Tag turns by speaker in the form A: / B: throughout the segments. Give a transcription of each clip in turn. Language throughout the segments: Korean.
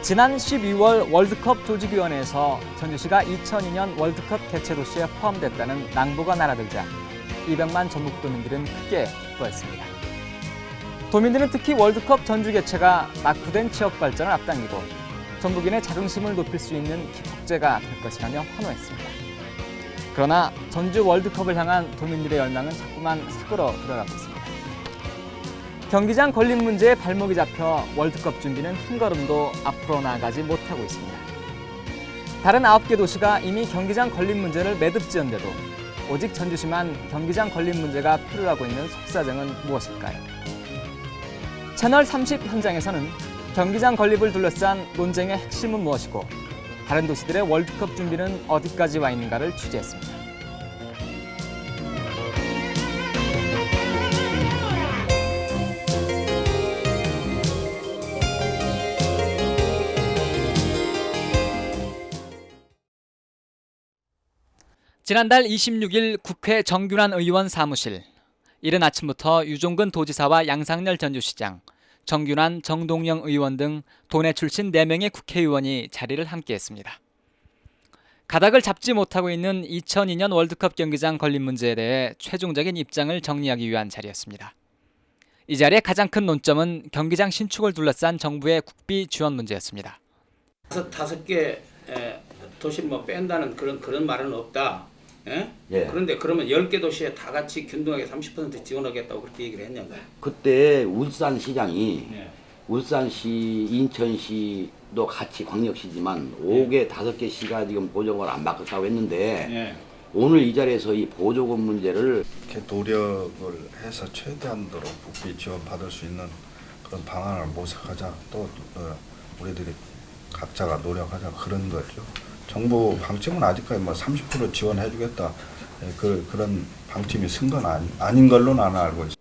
A: 지난 12월 월드컵 조직위원회에서 전주시가 2002년 월드컵 개최 도시에 포함됐다는 낭보가 날아들자 200만 전북도민들은 크게 기뻐했습니다. 도민들은 특히 월드컵 전주 개최가 낙후된 지역 발전을 앞당기고 전북인의 자긍심을 높일 수 있는 기폭제가 될 것이라며 환호했습니다. 그러나 전주 월드컵을 향한 도민들의 열망은 자꾸만 사고로 들어가고 있습니다. 경기장 건립 문제에 발목이 잡혀 월드컵 준비는 한 걸음도 앞으로 나아가지 못하고 있습니다. 다른 9개 도시가 이미 경기장 건립 문제를 매듭지은데도 오직 전주시만 경기장 건립 문제가 표를 하고 있는 속사정은 무엇일까요? 채널 30 현장에서는 경기장 건립을 둘러싼 논쟁의 핵심은 무엇이고 다른 도시들의 월드컵 준비는 어디까지 와 있는가를 취재했습니다. 지난달 26일 국회 정균환 의원 사무실. 이른 아침부터 유종근 도지사와 양상렬 전주시장, 정균환, 정동영 의원 등 도내 출신 4명의 국회의원이 자리를 함께했습니다. 가닥을 잡지 못하고 있는 2002년 월드컵 경기장 건립 문제에 대해 최종적인 입장을 정리하기 위한 자리였습니다. 이 자리의 가장 큰 논점은 경기장 신축을 둘러싼 정부의 국비 지원 문제였습니다.
B: 다섯 개 도시 뭐 뺀다는 그런 말은 없다. 예?
C: 예.
B: 그런데 그러면 10개 도시에 다 같이 균등하게 30% 지원하겠다고 그렇게 얘기를 했냐고요.
C: 그때 울산시장이
B: 예.
C: 울산시, 인천시도 같이 광역시지만 5개, 5개 시가 지금 보조금을 안 받겠다고 했는데
B: 예.
C: 오늘 이 자리에서 이 보조금 문제를
D: 이렇게 노력을 해서 최대한도로 국비 지원 받을 수 있는 그런 방안을 모색하자. 또 우리들이 각자가 노력하자 그런 거죠. 정부 방침은 아직까지 뭐 30% 지원해주겠다 그런 방침이 쓴 건 아닌 걸로 나는 알고 있습니다.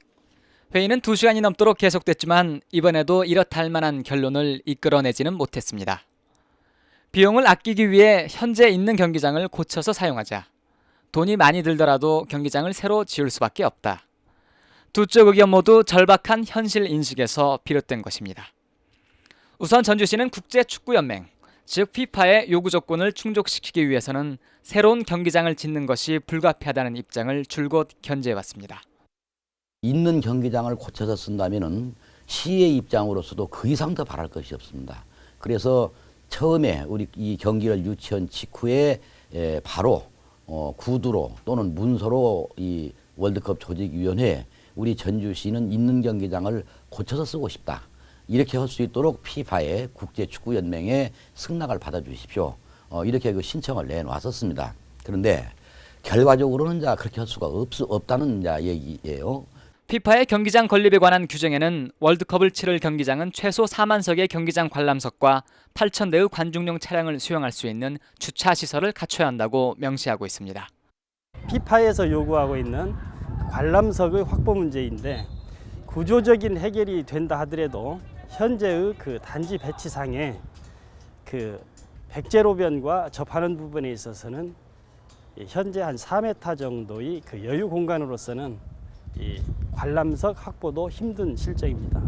A: 회의는 2시간이 넘도록 계속됐지만 이번에도 이렇다 할 만한 결론을 이끌어내지는 못했습니다. 비용을 아끼기 위해 현재 있는 경기장을 고쳐서 사용하자. 돈이 많이 들더라도 경기장을 새로 지을 수밖에 없다. 두 쪽 의견 모두 절박한 현실 인식에서 비롯된 것입니다. 우선 전주시는 국제축구연맹, 즉 FIFA의 요구 조건을 충족시키기 위해서는 새로운 경기장을 짓는 것이 불가피하다는 입장을 줄곧 견지해왔습니다.
C: 있는 경기장을 고쳐서 쓴다면은 시의 입장으로서도 그 이상 더 바랄 것이 없습니다. 그래서 처음에 우리 이 경기를 유치한 직후에 바로 구두로 또는 문서로 이 월드컵 조직위원회에 우리 전주시는 있는 경기장을 고쳐서 쓰고 싶다. 이렇게 할 수 있도록 FIFA의 국제축구연맹의 승낙을 받아주십시오. 이렇게 그 신청을 내놓았었습니다. 그런데 결과적으로는 그렇게 할 수가 없다는 얘기예요.
A: FIFA의 경기장 건립에 관한 규정에는 월드컵을 치를 경기장은 최소 4만석의 경기장 관람석과 8,000대의 관중용 차량을 수용할 수 있는 주차 시설을 갖춰야 한다고 명시하고 있습니다.
E: FIFA에서 요구하고 있는 관람석의 확보 문제인데 구조적인 해결이 된다 하더라도 현재의 그 단지 배치상에 그 백제로변과 접하는 부분에 있어서는 현재 한 4m 정도의 그 여유 공간으로서는 이 관람석 확보도 힘든 실정입니다.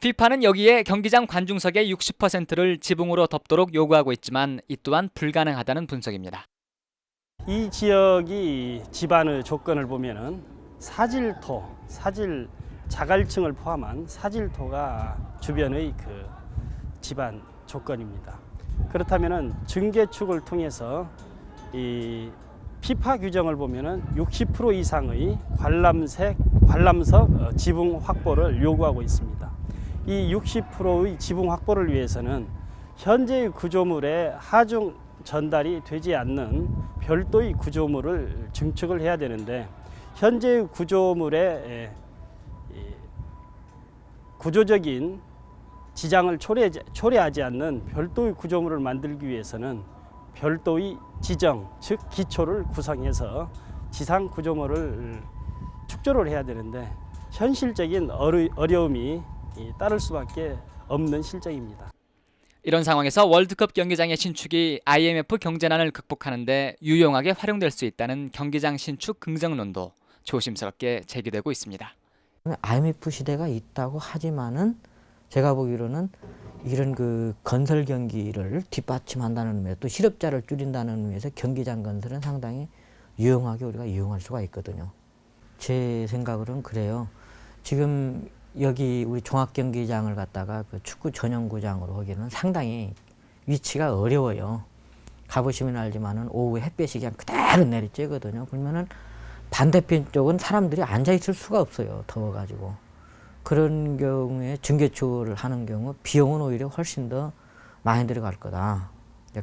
A: FIFA는 여기에 경기장 관중석의 60%를 지붕으로 덮도록 요구하고 있지만 이 또한 불가능하다는 분석입니다.
E: 이 지역이 지반의 조건을 보면은 사질 자갈층을 포함한 사질토가 주변의 그 지반 조건입니다. 그렇다면은 증개축을 통해서 이 피파 규정을 보면은 60% 이상의 관람석 지붕 확보를 요구하고 있습니다. 이 60%의 지붕 확보를 위해서는 현재의 구조물에 하중 전달이 되지 않는 별도의 구조물을 증축을 해야 되는데 현재의 구조물에 구조적인 지장을 초래하지 않는 별도의 구조물을 만들기 위해서는 별도의 지정, 즉 기초를 구성해서 지상 구조물을 축조를 해야 되는데 현실적인 어려움이 따를 수밖에 없는 실정입니다.
A: 이런 상황에서 월드컵 경기장의 신축이 IMF 경제난을 극복하는 데 유용하게 활용될 수 있다는 경기장 신축 긍정론도 조심스럽게 제기되고 있습니다.
F: IMF 시대가 있다고 하지만은 제가 보기로는 이런 그 건설 경기를 뒷받침한다는 의미에서 또 실업자를 줄인다는 의미에서 경기장 건설은 상당히 유용하게 우리가 이용할 수가 있거든요. 제 생각으로는 그래요. 지금 여기 우리 종합경기장을 갖다가 그 축구 전용구장으로 하기는 상당히 위치가 어려워요. 가보시면 알지만은 오후에 햇볕이 그냥 그대로 내리쬐거든요. 그러면은 반대편 쪽은 사람들이 앉아 있을 수가 없어요. 더워가지고. 그런 경우에 중개축을 하는 경우 비용은 오히려 훨씬 더 많이 들어갈 거다.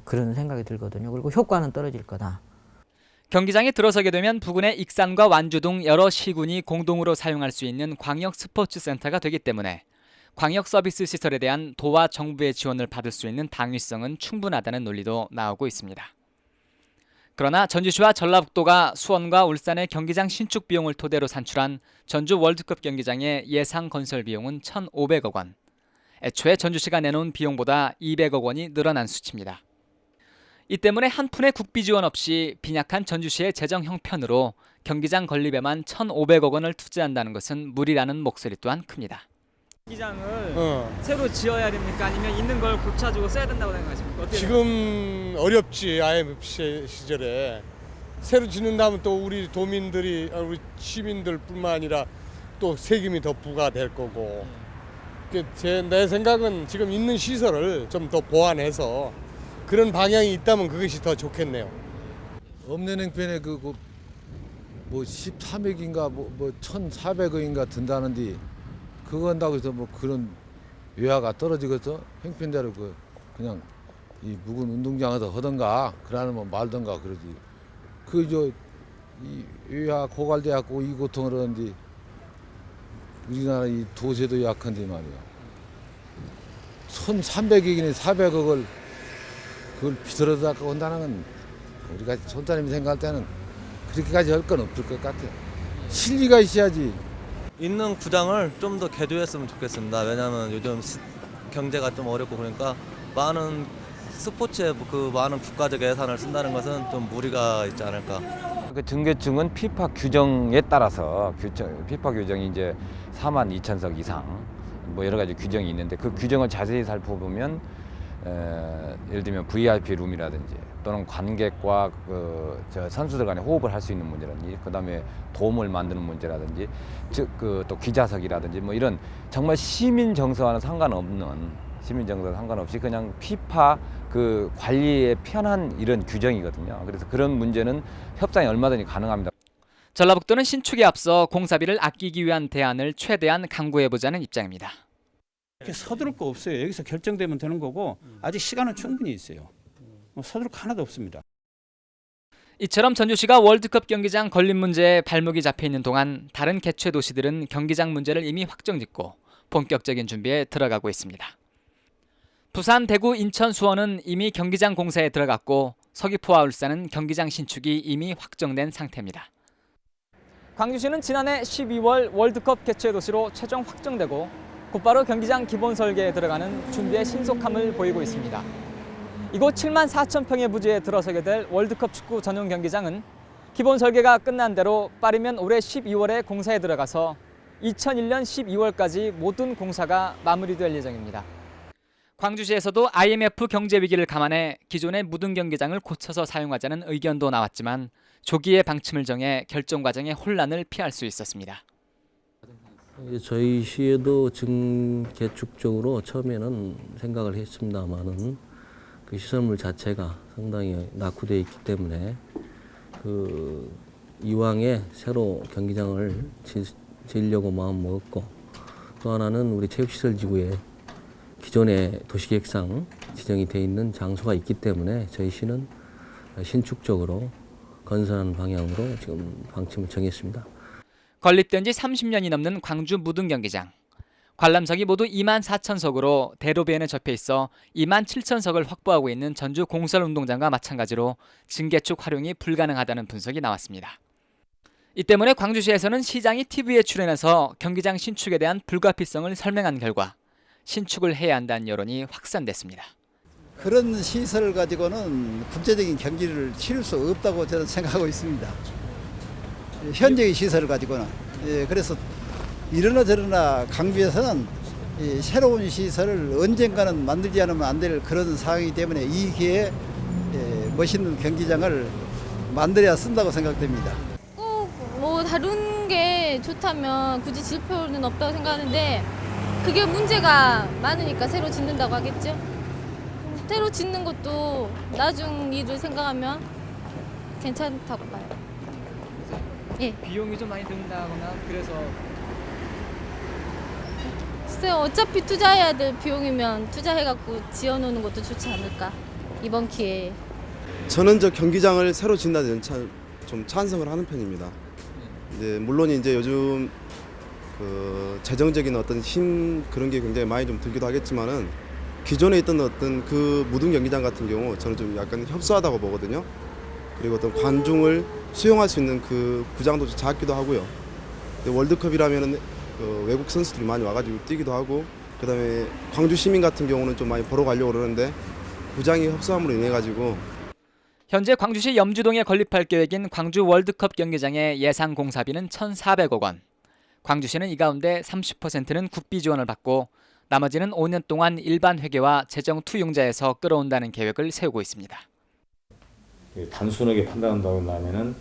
F: 그런 생각이 들거든요. 그리고 효과는 떨어질 거다.
A: 경기장에 들어서게 되면 부근의 익산과 완주 등 여러 시군이 공동으로 사용할 수 있는 광역 스포츠 센터가 되기 때문에 광역 서비스 시설에 대한 도와 정부의 지원을 받을 수 있는 당위성은 충분하다는 논리도 나오고 있습니다. 그러나 전주시와 전라북도가 수원과 울산의 경기장 신축 비용을 토대로 산출한 전주 월드컵 경기장의 예상 건설 비용은 1,500억 원. 애초에 전주시가 내놓은 비용보다 200억 원이 늘어난 수치입니다. 이 때문에 한 푼의 국비 지원 없이 빈약한 전주시의 재정 형편으로 경기장 건립에만 1,500억 원을 투자한다는 것은 무리라는 목소리 또한 큽니다.
G: 경기장을
A: 새로 지어야 됩니까? 아니면 있는 걸 고쳐주고 써야 된다고 생각하십니까?
G: 지금 어렵지. IMF 시절에 새로 짓는다면 또 우리 도민들이 우리 시민들뿐만 아니라 또 세금이 더 부과될 거고. 내 생각은 지금 있는 시설을 좀 더 보완해서 그런 방향이 있다면 그것이 더 좋겠네요.
H: 없는 행편에 뭐 13억인가 뭐 1,400억인가 든다는데 그거 한다고 해서 뭐 그런 외화가 떨어지겠어? 행편대로 그냥 이 묵은 운동장에서 하던가 그러면 말던가 그러지. 이 외화 고갈돼갖고 이 고통을 하는데 우리나라 이 도세도 약한데 말이야. 1,300억이니 400억을 그걸 비틀어서 온다는 건 우리가 손따님이 생각할 때는 그렇게까지 할 건 없을 것 같아요. 실리가 있어야지.
I: 있는 구장을 좀 더 개조했으면 좋겠습니다. 왜냐하면 요즘 경제가 좀 어렵고 그러니까 많은 스포츠에 그 많은 국가적 예산을 쓴다는 것은 좀 무리가 있지 않을까.
J: 그 등계층은 피파 규정에 따라서 피파 규정이 이제 42,000석 이상 뭐 여러 가지 규정이 있는데 그 규정을 자세히 살펴보면 예를 들면 VIP 룸이라든지 또는 관객과 저 선수들 간에 호흡을 할 수 있는 문제라든지 그다음에 돔을 만드는 문제라든지 즉 또 기자석이라든지 뭐 이런 정말 시민 정서와는 상관없이 그냥 피파 그 관리에 편한 이런 규정이거든요. 그래서 그런 문제는 협상이 얼마든지 가능합니다.
A: 전라북도는 신축에 앞서 공사비를 아끼기 위한 대안을 최대한 강구해보자는 입장입니다.
B: 이렇게 서두를 거 없어요. 여기서 결정되면 되는 거고 아직 시간은 충분히 있어요. 서두를 거 하나도 없습니다.
A: 이처럼 전주시가 월드컵 경기장 건립 문제에 발목이 잡혀 있는 동안 다른 개최 도시들은 경기장 문제를 이미 확정짓고 본격적인 준비에 들어가고 있습니다. 부산, 대구, 인천, 수원은 이미 경기장 공사에 들어갔고 서귀포와 울산은 경기장 신축이 이미 확정된 상태입니다. 광주시는 지난해 12월 월드컵 개최 도시로 최종 확정되고 곧바로 경기장 기본 설계에 들어가는 준비의 신속함을 보이고 있습니다. 이곳 7만 4천 평의 부지에 들어서게 될 월드컵 축구 전용 경기장은 기본 설계가 끝난 대로 빠르면 올해 12월에 공사에 들어가서 2001년 12월까지 모든 공사가 마무리될 예정입니다. 광주시에서도 IMF 경제 위기를 감안해 기존의 무등 경기장을 고쳐서 사용하자는 의견도 나왔지만 조기에 방침을 정해 결정 과정의 혼란을 피할 수 있었습니다.
K: 저희 시에도 증개축적으로 처음에는 생각을 했습니다만은 그 시설물 자체가 상당히 낙후되어 있기 때문에 이왕에 새로 경기장을 지으려고 마음 먹었고 또 하나는 우리 체육시설지구에 기존의 도시계획상 지정이 되어 있는 장소가 있기 때문에 저희 시는 신축적으로 건설하는 방향으로 지금 방침을 정했습니다.
A: 건립된 지 30년이 넘는 광주 무등 경기장. 관람석이 모두 2만 4천석으로 대로변에 접해 있어 2만 7천석을 확보하고 있는 전주 공설운동장과 마찬가지로 증개축 활용이 불가능하다는 분석이 나왔습니다. 이 때문에 광주시에서는 시장이 TV에 출연해서 경기장 신축에 대한 불가피성을 설명한 결과 신축을 해야 한다는 여론이 확산됐습니다.
L: 그런 시설을 가지고는 국제적인 경기를 치를 수 없다고 저는 생각하고 있습니다. 현재의 시설을 가지고는. 그래서 이러나 저러나 강주에서는 이 새로운 시설을 언젠가는 만들지 않으면 안 될 그런 상황이기 때문에 이 기회에 멋있는 경기장을 만들어야 쓴다고 생각됩니다.
M: 꼭 뭐 다른 게 좋다면 굳이 질 필요는 없다고 생각하는데 그게 문제가 많으니까 새로 짓는다고 하겠죠. 새로 짓는 것도 나중 일을 생각하면 괜찮다고 봐요. 예.
A: 비용이 좀 많이 든다거나 그래서
M: 글쎄요, 어차피 투자해야 될 비용이면 투자해갖고 지어놓는 것도 좋지 않을까 이번 기회에.
N: 저는 저 경기장을 새로 짓는다는 좀 찬성을 하는 편입니다. 이제 물론 이제 요즘 그 재정적인 어떤 힘 그런 게 굉장히 많이 좀 들기도 하겠지만은 기존에 있던 어떤 그 무등 경기장 같은 경우 저는 좀 약간 협소하다고 보거든요. 그리고 어떤 관중을 수용할 수 있는 그 구장도 좀 작기도 하고요. 월드컵이라면은 그 외국 선수들이 많이 와가지고 뛰기도 하고, 그다음에 광주 시민 같은 경우는 좀 많이 보러 가려고 그러는데 구장이 협소함으로 인해 가지고.
A: 현재 광주시 염주동에 건립할 계획인 광주 월드컵 경기장의 예상 공사비는 1,400억 원. 광주시는 이 가운데 30%는 국비 지원을 받고 나머지는 5년 동안 일반 회계와 재정 투융자에서 끌어온다는 계획을 세우고 있습니다.
O: 단순하게 판단한다면은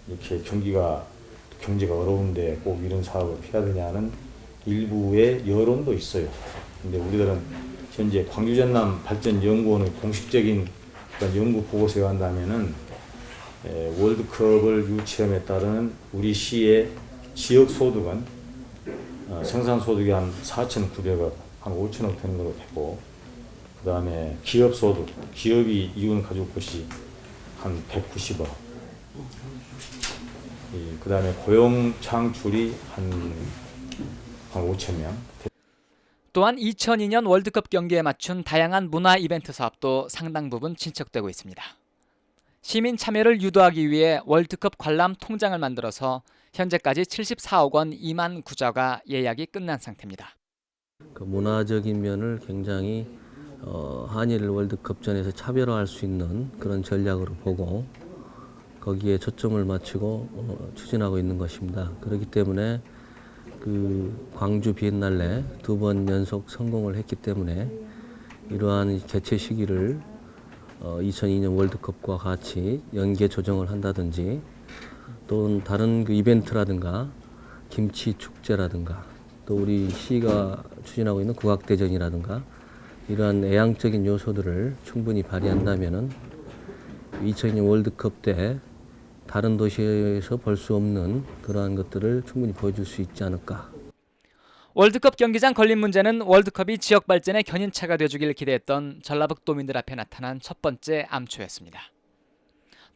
O: 이렇게 경제가 어려운데 꼭 이런 사업을 해야 되냐는 일부의 여론도 있어요. 근데 우리들은 현재 광주전남 발전연구원의 공식적인 그런 연구 보고서에 한다면은 월드컵을 유치함에 따른 우리 시의 지역 소득은 생산 소득이 한 4,900억, 한 5천억 되는 걸로 되고, 그 다음에 기업 소득, 기업이 이윤을 가져올 것이 한 190억. 그 다음에 고용 창출이 한 5천 명.
A: 또한 2002년 월드컵 경기에 맞춘 다양한 문화 이벤트 사업도 상당 부분 진척되고 있습니다. 시민 참여를 유도하기 위해 월드컵 관람 통장을 만들어서 현재까지 74억 원 2만 구자가 예약이 끝난 상태입니다.
K: 그 문화적인 면을 굉장히 한일 월드컵전에서 차별화할 수 있는 그런 전략으로 보고 거기에 초점을 맞추고 추진하고 있는 것입니다. 그렇기 때문에 그 광주 비엔날레 2번 연속 성공을 했기 때문에 이러한 개최 시기를 2002년 월드컵과 같이 연계 조정을 한다든지 또 다른 그 이벤트라든가 김치 축제라든가 또 우리 시가 추진하고 있는 국악대전이라든가 이러한 애양적인 요소들을 충분히 발휘한다면은 2002년 월드컵 때 다른 도시에서 볼 수 없는 그러한 것들을 충분히 보여줄 수 있지 않을까.
A: 월드컵 경기장 건립 문제는 월드컵이 지역 발전의 견인차가 되어주길 기대했던 전라북도민들 앞에 나타난 첫 번째 암초였습니다.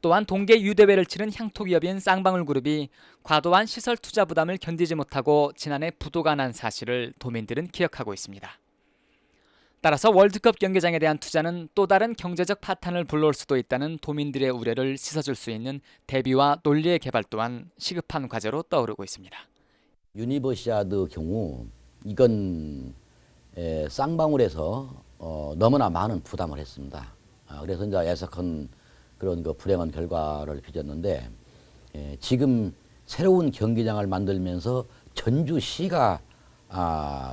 A: 또한 동계 유대회를 치른 향토기업인 쌍방울그룹이 과도한 시설 투자 부담을 견디지 못하고 지난해 부도가 난 사실을 도민들은 기억하고 있습니다. 따라서 월드컵 경기장에 대한 투자는 또 다른 경제적 파탄을 불러올 수도 있다는 도민들의 우려를 씻어줄 수 있는 대비와 논리의 개발 또한 시급한 과제로 떠오르고 있습니다.
C: 유니버시아드 경우 이건 쌍방울에서 너무나 많은 부담을 했습니다. 그래서 이제 애석한 그런 그 불행한 결과를 빚었는데 지금 새로운 경기장을 만들면서 전주시가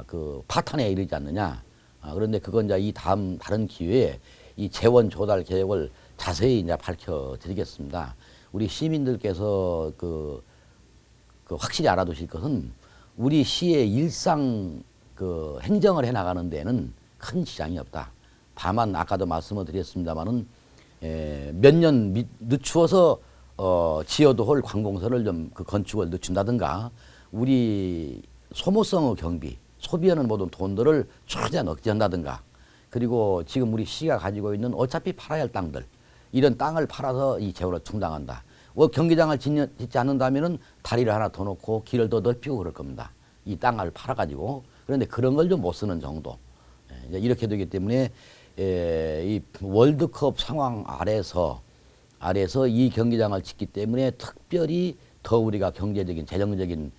C: 그 파탄에 이르지 않느냐. 그런데 그건 이제 이 다른 기회에 이 재원 조달 계획을 자세히 이제 밝혀드리겠습니다. 우리 시민들께서 그 확실히 알아두실 것은 우리 시의 일상 그 행정을 해나가는 데는 큰 지장이 없다. 다만 아까도 말씀을 드렸습니다만은 몇 년 늦추어서 지어도 할 관공서를 좀 그 건축을 늦춘다든가 우리 소모성의 경비 소비하는 모든 돈들을 최대한 억제한다든가 그리고 지금 우리 시가 가지고 있는 어차피 팔아야 할 땅들 이런 땅을 팔아서 이 재원을 충당한다. 경기장을 짓지 않는다면은 다리를 하나 더 놓고 길을 더 넓히고 그럴 겁니다. 이 땅을 팔아가지고 그런데 그런 걸 좀 못 쓰는 정도. 이렇게 되기 때문에 이 월드컵 상황 아래서 이 경기장을 짓기 때문에 특별히 더 우리가 경제적인 재정적인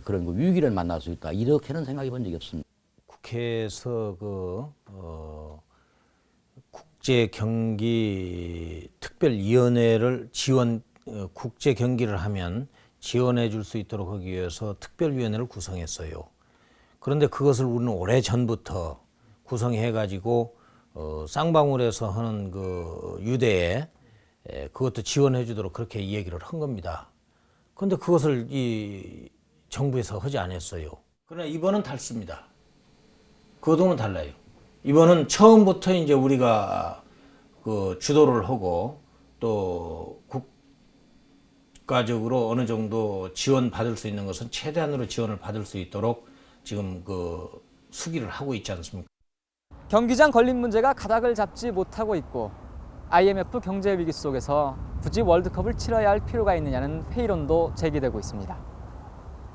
C: 그런 그 위기를 만날 수 있다. 이렇게는 생각해 본 적이 없습니다.
P: 국회에서 국제 경기 특별위원회를 국제 경기를 하면 지원해 줄 수 있도록 하기 위해서 특별위원회를 구성했어요. 그런데 그것을 우리는 오래 전부터 구성해가지고 쌍방울에서 하는 그 유대에 그것도 지원해주도록 그렇게 이 얘기를 한 겁니다. 그런데 그것을 이 정부에서 하지 않았어요. 그러나 이번은 달습니다. 그동은 달라요. 이번은 처음부터 이제 우리가 그 주도를 하고 또 국가적으로 어느 정도 지원 받을 수 있는 것은 최대한으로 지원을 받을 수 있도록 지금 그 수기를 하고 있지 않습니까?
A: 경기장 건립 문제가 가닥을 잡지 못하고 있고 IMF 경제 위기 속에서 굳이 월드컵을 치러야 할 필요가 있느냐는 회의론도 제기되고 있습니다.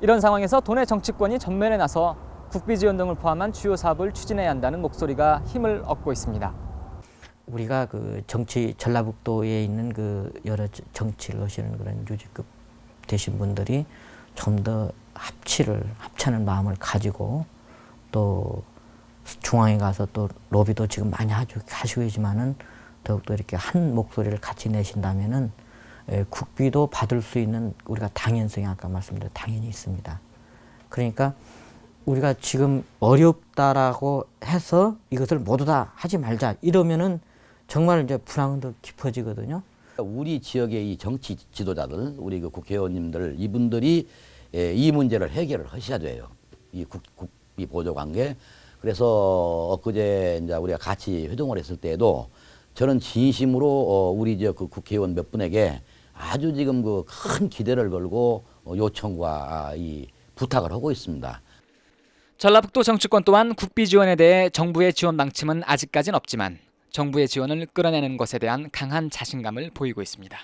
A: 이런 상황에서 도내 정치권이 전면에 나서 국비 지원 등을 포함한 주요 사업을 추진해야 한다는 목소리가 힘을 얻고 있습니다.
F: 우리가 그 정치 전라북도에 있는 그 여러 정치를 하시는 그런 유지급 되신 분들이 좀 더 합치는 마음을 가지고 또 중앙에 가서 또 로비도 지금 많이 하시고 계시지만은 더욱더 이렇게 한 목소리를 같이 내신다면은 국비도 받을 수 있는 우리가 당연성이 아까 말씀드린 당연히 있습니다. 그러니까 우리가 지금 어렵다라고 해서 이것을 모두 다 하지 말자 이러면은 정말 이제 불황은 더 깊어지거든요.
C: 우리 지역의 이 정치 지도자들, 우리 그 국회의원님들 이분들이 이 문제를 해결을 하셔야 돼요. 이 국비 보조 관계. 그래서 엊그제 이제 우리가 같이 회동을 했을 때에도 저는 진심으로 우리 저 그 국회의원 몇 분에게 아주 지금 그 큰 기대를 걸고 요청과 이 부탁을 하고 있습니다.
A: 전라북도 정치권 또한 국비 지원에 대해 정부의 지원 방침은 아직까진 없지만 정부의 지원을 끌어내는 것에 대한 강한 자신감을 보이고 있습니다.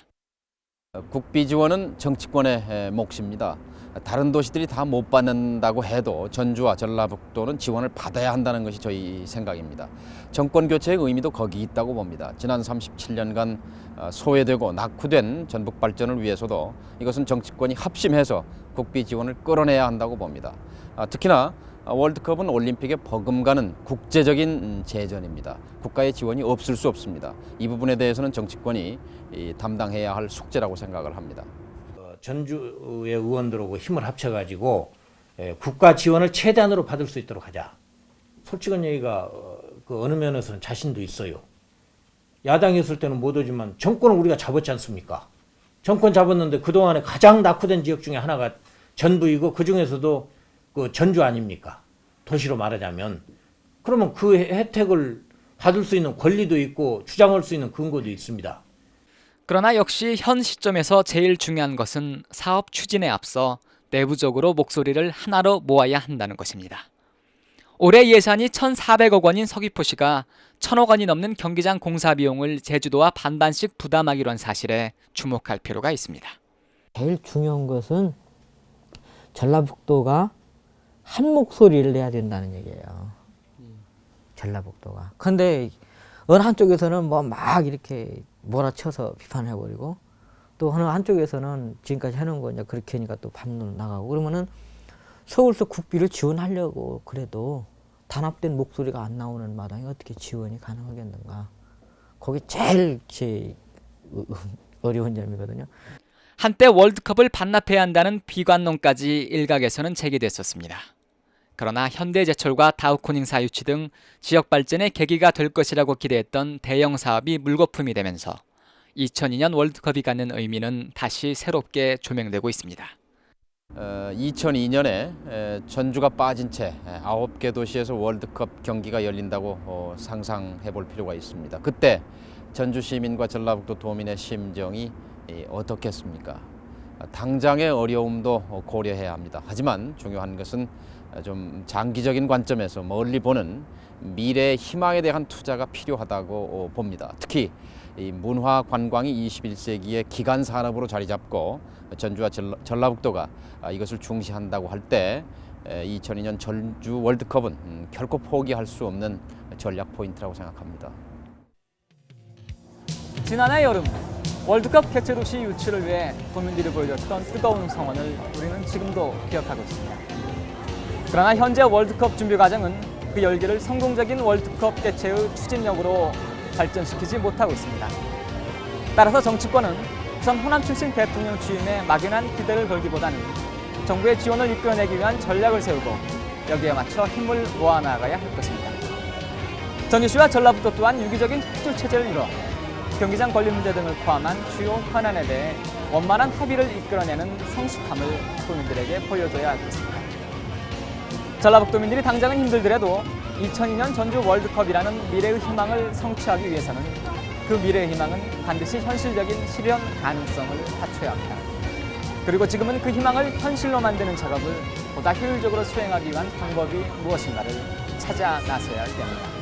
Q: 국비 지원은 정치권의 몫입니다. 다른 도시들이 다 못 받는다고 해도 전주와 전라북도는 지원을 받아야 한다는 것이 저희 생각입니다. 정권 교체의 의미도 거기 있다고 봅니다. 지난 37년간 소외되고 낙후된 전북 발전을 위해서도 이것은 정치권이 합심해서 국비 지원을 끌어내야 한다고 봅니다. 특히나 월드컵은 올림픽에 버금가는 국제적인 재전입니다. 국가의 지원이 없을 수 없습니다. 이 부분에 대해서는 정치권이 담당해야 할 숙제라고 생각을 합니다.
P: 전주의 의원들하고 힘을 합쳐가지고 국가 지원을 최대한으로 받을 수 있도록 하자. 솔직한 얘기가 그 어느 면에서는 자신도 있어요. 야당이 있을 때는 못 오지만 정권을 우리가 잡았지 않습니까? 정권 잡았는데 그동안에 가장 낙후된 지역 중에 하나가 전부이고 그중에서도 그 전주 아닙니까? 도시로 말하자면. 그러면 그 혜택을 받을 수 있는 권리도 있고 주장할 수 있는 근거도 있습니다.
A: 그러나 역시 현 시점에서 제일 중요한 것은 사업 추진에 앞서 내부적으로 목소리를 하나로 모아야 한다는 것입니다. 올해 예산이 1,400억 원인 서귀포시가 1,000억 원이 넘는 경기장 공사 비용을 제주도와 반반씩 부담하기로 한 사실에 주목할 필요가 있습니다.
F: 제일 중요한 것은 전라북도가 한 목소리를 내야 된다는 얘기예요. 전라북도가. 근데 어느 한쪽에서는 뭐 막 이렇게 몰아쳐서 비판해버리고 또 어느 한쪽에서는 지금까지 해놓은 거 이제 그렇게 하니까 또 반론 나가고 그러면은 서울서 국비를 지원하려고 그래도 단합된 목소리가 안 나오는 마당에 어떻게 지원이 가능하겠는가. 거기 제일 제 어려운 점이거든요.
A: 한때 월드컵을 반납해야 한다는 비관론까지 일각에서는 제기됐었습니다. 그러나 현대제철과 다우코닝사 유치 등 지역 발전의 계기가 될 것이라고 기대했던 대형 사업이 물거품이 되면서 2002년 월드컵이 갖는 의미는 다시 새롭게 조명되고 있습니다.
Q: 2002년에 전주가 빠진 채 9개 도시에서 월드컵 경기가 열린다고 상상해 볼 필요가 있습니다. 그때 전주 시민과 전라북도 도민의 심정이 어떻겠습니까? 당장의 어려움도 고려해야 합니다. 하지만 중요한 것은 좀 장기적인 관점에서 멀리 보는 미래의 희망에 대한 투자가 필요하다고 봅니다. 특히 이 문화 관광이 21세기의 기간 산업으로 자리 잡고 전주와 전라북도가 이것을 중시한다고 할 때 2002년 전주 월드컵은 결코 포기할 수 없는 전략 포인트라고 생각합니다.
A: 지난해 여름 월드컵 개최 도시 유치를 위해 도민들이 보여줬던 뜨거운 성원을 우리는 지금도 기억하고 있습니다. 그러나 현재 월드컵 준비 과정은 그 열기를 성공적인 월드컵 개최의 추진력으로 발전시키지 못하고 있습니다. 따라서 정치권은 우선 호남 출신 대통령 취임에 막연한 기대를 걸기보다는 정부의 지원을 이끌어내기 위한 전략을 세우고 여기에 맞춰 힘을 모아나가야 할 것입니다. 전주시와 전라북도 또한 유기적인 협조 체제를 이뤄 경기장 관리 문제 등을 포함한 주요 현안에 대해 원만한 합의를 이끌어내는 성숙함을 도민들에게 보여줘야 할 것입니다. 전라북도민들이 당장은 힘들더라도 2002년 전주 월드컵이라는 미래의 희망을 성취하기 위해서는 그 미래의 희망은 반드시 현실적인 실현 가능성을 갖춰야 합니다. 그리고 지금은 그 희망을 현실로 만드는 작업을 보다 효율적으로 수행하기 위한 방법이 무엇인가를 찾아 나서야 할 때입니다.